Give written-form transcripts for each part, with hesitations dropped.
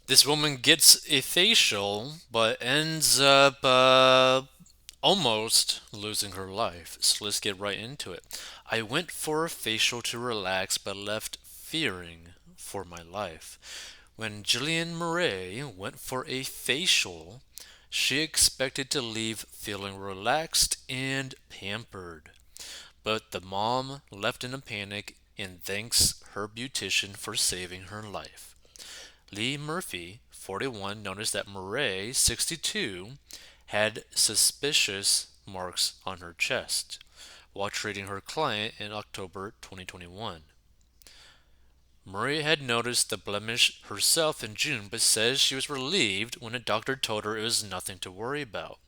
This woman gets a facial, but ends up almost losing her life. So let's get right into it. I went for a facial to relax, but left fearing for my life. When Gillian Murray went for a facial, she expected to leave feeling relaxed and pampered. But the mom left in a panic and thanks her beautician for saving her life. Lee Murphy, 41, noticed that Murray, 62, had suspicious marks on her chest while treating her client in October 2021. Murray had noticed the blemish herself in June but says she was relieved when a doctor told her it was nothing to worry about.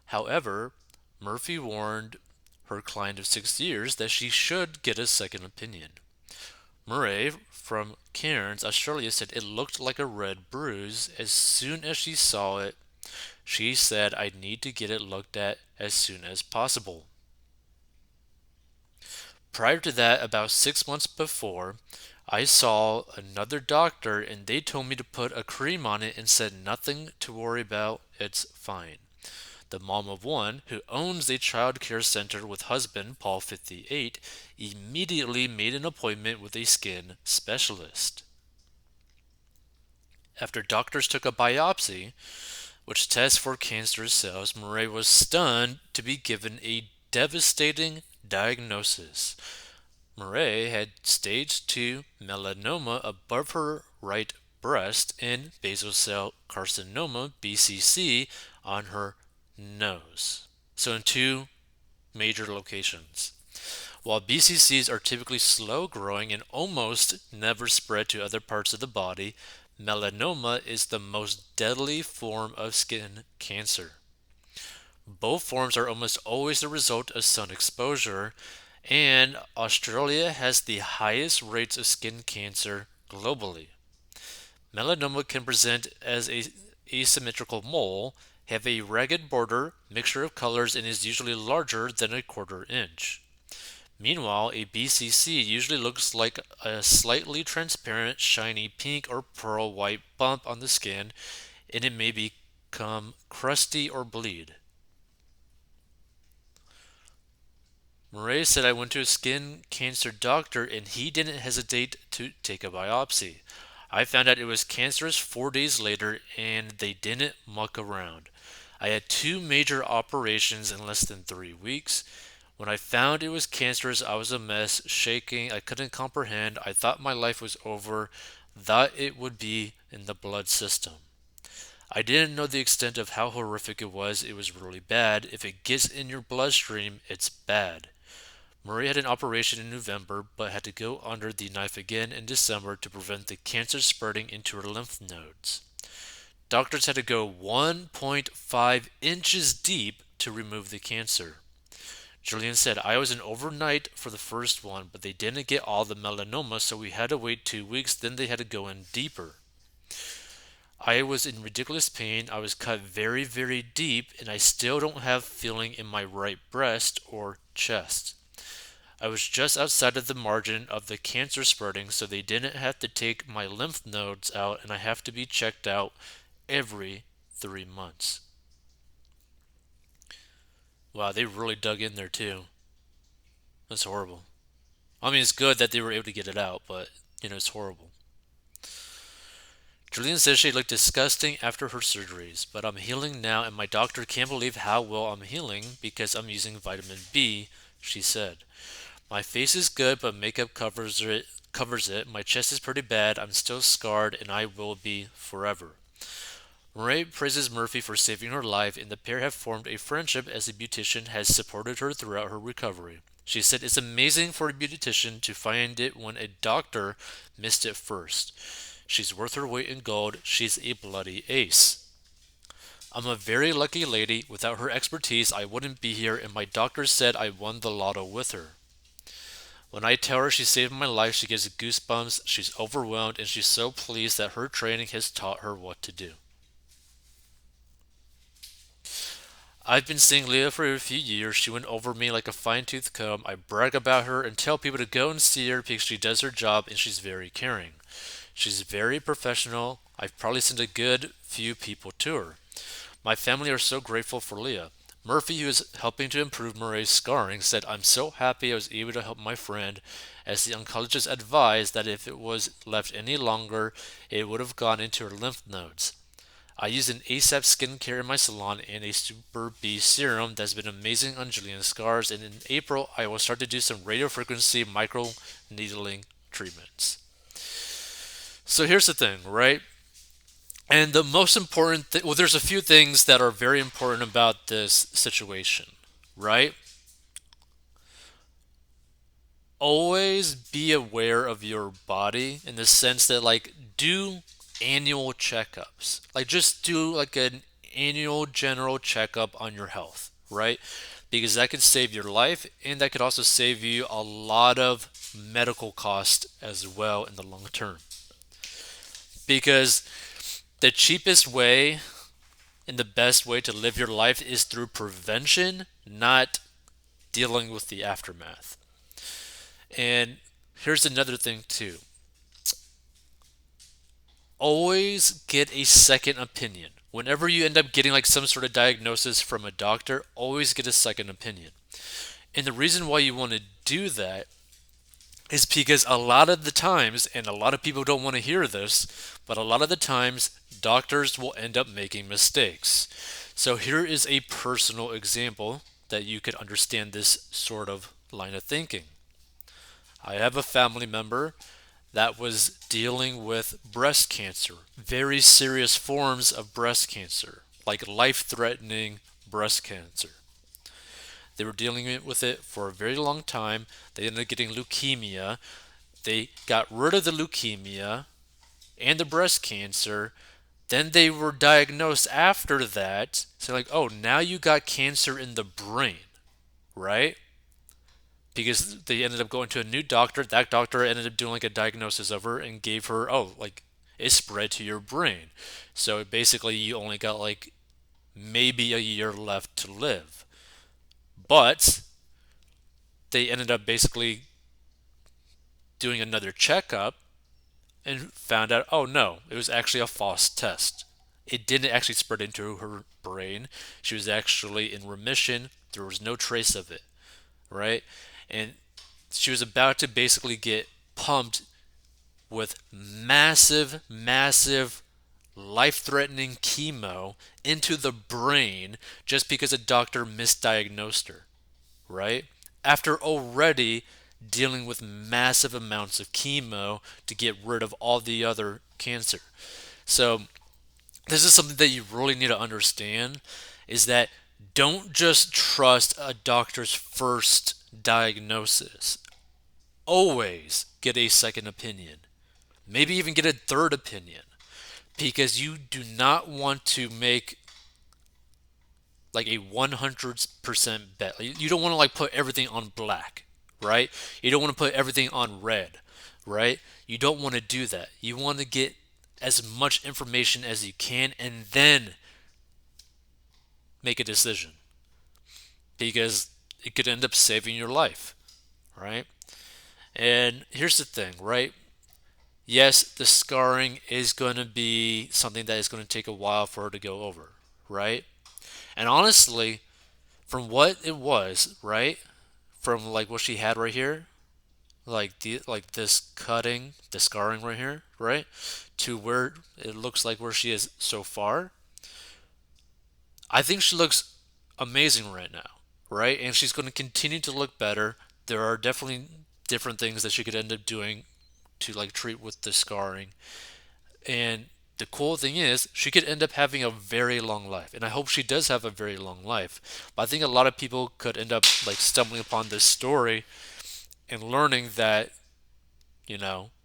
However, Murphy warned her client of 6 years that she should get a second opinion. Murray from Cairns, Australia said it looked like a red bruise. As soon as she saw it, she said, I need to get it looked at as soon as possible. Prior to that, about 6 months before, I saw another doctor and they told me to put a cream on it and said nothing to worry about, it's fine. The mom of one, who owns a child care center with husband, Paul 58, immediately made an appointment with a skin specialist. After doctors took a biopsy, which tests for cancerous cells, Murray was stunned to be given a devastating diagnosis. Murray had stage 2 melanoma above her right breast and basal cell carcinoma, BCC, on her nose. So, in two major locations. While BCCs are typically slow growing and almost never spread to other parts of the body, melanoma is the most deadly form of skin cancer. Both forms are almost always the result of sun exposure, and Australia has the highest rates of skin cancer globally. Melanoma can present as a asymmetrical mole, have a ragged border, mixture of colors, and is usually larger than a quarter inch. Meanwhile, a BCC usually looks like a slightly transparent, shiny pink or pearl white bump on the skin, and it may become crusty or bleed. Murray said I went to a skin cancer doctor and he didn't hesitate to take a biopsy. I found out it was cancerous 4 days later and they didn't muck around. I had two major operations in less than 3 weeks. When I found it was cancerous, I was a mess, shaking, I couldn't comprehend. I thought my life was over, thought it would be in the blood system. I didn't know the extent of how horrific it was. It was really bad. If it gets in your bloodstream, it's bad. Murray had an operation in November but had to go under the knife again in December to prevent the cancer spreading into her lymph nodes. Doctors had to go 1.5 inches deep to remove the cancer. Julian said, I was in overnight for the first one, but they didn't get all the melanoma, so we had to wait 2 weeks, then they had to go in deeper. I was in ridiculous pain. I was cut very, very deep, and I still don't have feeling in my right breast or chest. I was just outside of the margin of the cancer spreading, so they didn't have to take my lymph nodes out, and I have to be checked out every 3 months. Wow, they really dug in there too. That's horrible. I mean, it's good that they were able to get it out, but, it's horrible. Julian says she looked disgusting after her surgeries, but I'm healing now, and my doctor can't believe how well I'm healing because I'm using vitamin B, she said. My face is good, but makeup covers it. My chest is pretty bad. I'm still scarred, and I will be forever. Murray praises Murphy for saving her life, and the pair have formed a friendship as the beautician has supported her throughout her recovery. She said it's amazing for a beautician to find it when a doctor missed it first. She's worth her weight in gold. She's a bloody ace. I'm a very lucky lady. Without her expertise, I wouldn't be here, and my doctor said I won the lotto with her. When I tell her she saved my life, she gets goosebumps, she's overwhelmed, and she's so pleased that her training has taught her what to do. I've been seeing Leah for a few years. She went over me like a fine tooth comb. I brag about her and tell people to go and see her because she does her job and she's very caring. She's very professional. I've probably sent a good few people to her. My family are so grateful for Leah. Murphy, who is helping to improve Murray's scarring, said, I'm so happy I was able to help my friend, as the oncologist advised that if it was left any longer, it would have gone into her lymph nodes. I use an ASAP skincare in my salon and a Super B serum that's been amazing on Julian's scars, and in April I will start to do some radiofrequency micro needling treatments. So here's the thing, right? And the most important well, there's a few things that are very important about this situation, right? Always be aware of your body in the sense that, like, do annual checkups. Like, just do like an annual general checkup on your health, right? Because that could save your life and that could also save you a lot of medical cost as well in the long term. Because the cheapest way and the best way to live your life is through prevention, not dealing with the aftermath. And here's another thing, too, always get a second opinion. Whenever you end up getting like some sort of diagnosis from a doctor, always get a second opinion. And the reason why you want to do that is because a lot of the times, and a lot of people don't want to hear this, but a lot of the times, doctors will end up making mistakes. So here is a personal example that you could understand this sort of line of thinking. I have a family member that was dealing with breast cancer, very serious forms of breast cancer, like life threatening breast cancer. They were dealing with it for a very long time. They ended up getting leukemia. They got rid of the leukemia and the breast cancer. Then they were diagnosed after that. So, like, oh, now you got cancer in the brain, right? Because they ended up going to a new doctor. That doctor ended up doing like a diagnosis of her and gave her, oh, like it spread to your brain. So basically, you only got like maybe a year left to live. But they ended up basically doing another checkup and found out, oh no, it was actually a false test. It didn't actually spread into her brain. She was actually in remission. There was no trace of it, right? And she was about to basically get pumped with massive, massive, life threatening chemo into the brain just because a doctor misdiagnosed her, right? After already dealing with massive amounts of chemo to get rid of all the other cancer. So, this is something that you really need to understand is that don't just trust a doctor's first diagnosis. Always get a second opinion. Maybe even get a third opinion because you do not want to make like a 100% bet. You don't want to like put everything on black, right? You don't want to put everything on red, right? You don't want to do that. You want to get as much information as you can and then make a decision because it could end up saving your life, right? And here's the thing, right? Yes, the scarring is going to be something that is going to take a while for her to go over, right? And honestly, from what it was, right? From like what she had right here, like this cutting, the scarring right here, right? To where it looks like where she is so far, I think she looks amazing right now, right? And she's going to continue to look better. There are definitely different things that she could end up doing to like treat with the scarring. And the cool thing is, she could end up having a very long life. And I hope she does have a very long life. But I think a lot of people could end up like stumbling upon this story and learning that,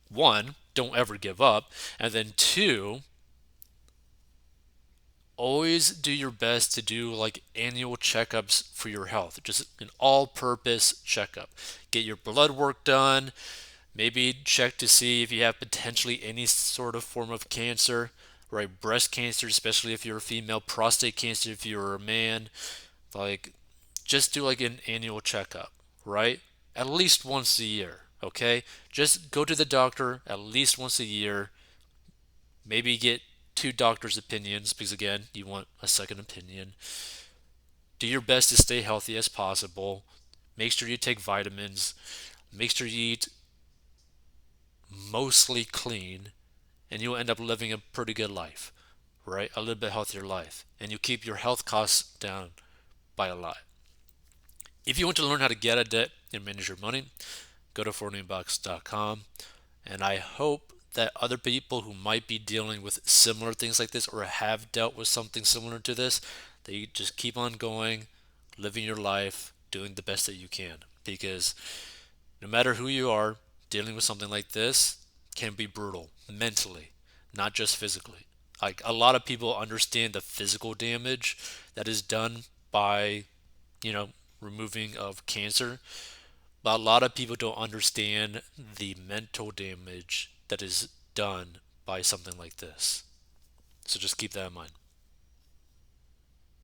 one, don't ever give up. And then two, always do your best to do like annual checkups for your health. Just an all purpose checkup. Get your blood work done. Maybe check to see if you have potentially any sort of form of cancer, right? Breast cancer, especially if you're a female, prostate cancer if you're a man. Like, just do like an annual checkup, right? At least once a year, okay? Just go to the doctor at least once a year Maybe get two doctors' opinions because, again, you want a second opinion. Do your best to stay healthy as possible. Make sure you take vitamins. Make sure you eat mostly clean, and you'll end up living a pretty good life, right? A little bit healthier life. And you keep your health costs down by a lot. If you want to learn how to get out of debt and manage your money, go to 4newbucks.com. And I hope that other people who might be dealing with similar things like this or have dealt with something similar to this, that you just keep on going, living your life, doing the best that you can. Because no matter who you are, dealing with something like this can be brutal mentally, not just physically. Like a lot of people understand the physical damage that is done by, you know, removing of cancer, but a lot of people don't understand the mental damage that is done by something like this. So just keep that in mind.